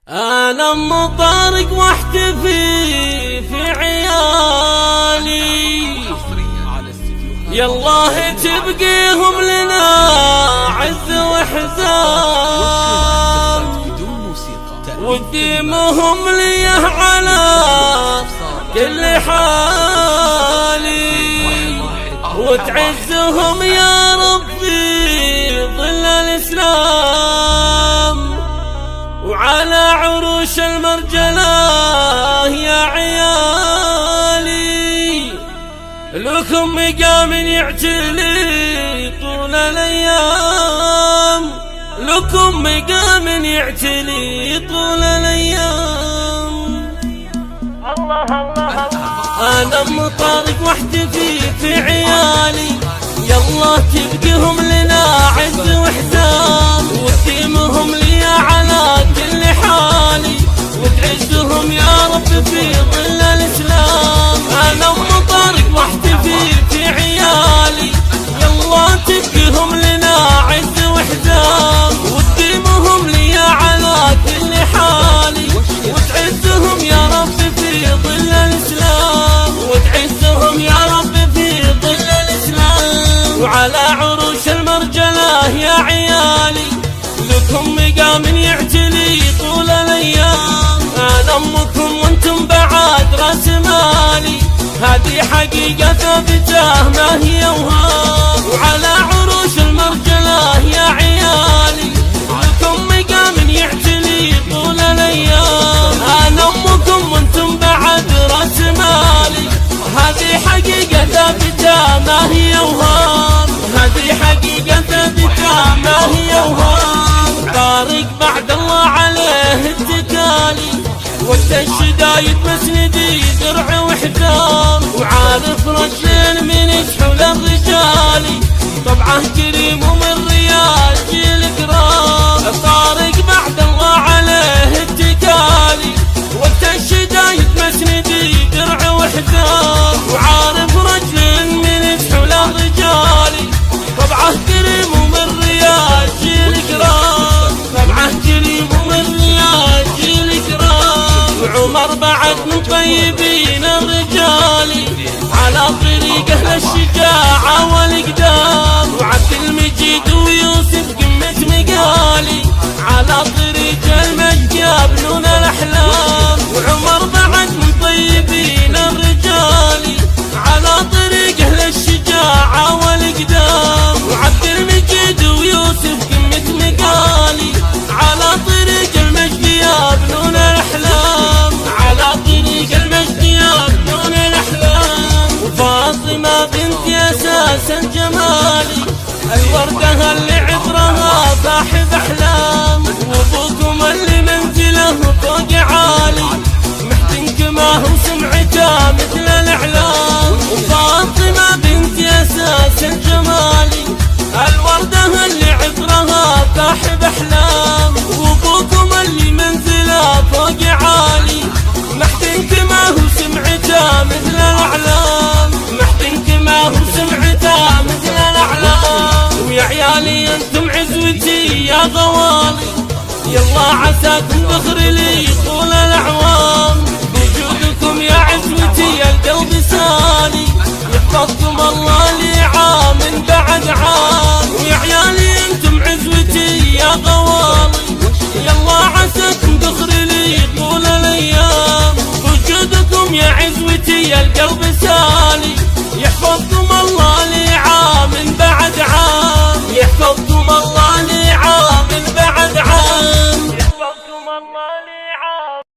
أنا أم طارق واحتفي في عيالي، يالله تبقيهم لنا عز وحزام، وديمهم لي على كل حالي، وتعزهم يا ربي ظل الإسلام، وعلى عروش المرجلة يا عيالي لكم مقام يعتلي طول الأيام، لكم مقام يعتلي طول الأيام. الله الله الله. أنا أم طارق واحتفي في عيالي، يالله تبقيهم لنا عز وحزام، وتديمهم لي على كل حالي، وتعزهم يا رب في ظل الإسلام. أنا أم طارق واحتفي في عيالي، يالله تبقيهم لنا عز وحزام، وتديمهم لي على كل حالي، وتعزهم يا رب في ظل الإسلام، وتعزهم يا رب في ظل الإسلام، وعلى عروش المرجلة يا عيالي لكم مقام يعتلي طول الأيام. أنا أمكم وانتم بعد راس مالي، هذه حقيقة ثابتة ما هي وهام، وعلى عروش المرجلة يا عيالي لكم مقام يعتلي طول الأيام. أنا أمكم وانتم بعد راس مالي، هذه حقيقة ثابتة ما هي وهام، هذه حقيقة ثابتة ما هي وهام. طارق بعد الله عليه اتكالي، وقت الشدايد مسندي درع وحزام، وعارف رجل من يسحل الرجالي، طبعه كريم ومن ريال جيل كرام. طارق بعد الله عليه اتكالي، وقت الشدايد مسندي درع وحزام، وعارف رجل من يسحل الرجالي، طبعه كريم ومن ريال جيل كرام، طبعه كريم ومن ريال جيل كرام. وعمر بعد من طيبين الرجالي، على طريق أهل الشجاعة والإقدام، وعبد المجيد ويوسف قمة مقالي، على طريق المجد يبنون الأحلام. وعمر بعد من طيبين الرجالي، على طريق أهل الشجاعة والإقدام، وعبد المجيد ويوسف قمة مقالي، على طريق المجد يبنون الأحلام، على طريق المجد يبنون الأحلام. وفاطمة بنت أساس الجمالي، الوردة اللي عطرها صاحب أحلام، وأبوكم اللي منزله فوق عالي، محتنك ما هو سمعته مثل الإعلام. وفاطمة بنت أساس الجمالي، الوردة اللي عطرها صاحب أحلام، وأبوكم اللي منزله فوق عالي، محتنك ما هو سمعته مثل الأعلام، محتنك ما هو سمعته مثل الأعلام. ويا عيالي انتم عزوتي يا غوالي، يالله عساكم ذخر لي طول الأعوام، بوجودكم يا عزوتي القلب سالي، يحفظكم الله لي عام بعد عام. ويا عيالي انتم عزوتي يا غوالي، يالله عساكم ذخر لي طول الأيام، بوجودكم يا عزوتي القلب سالي، يحفظكم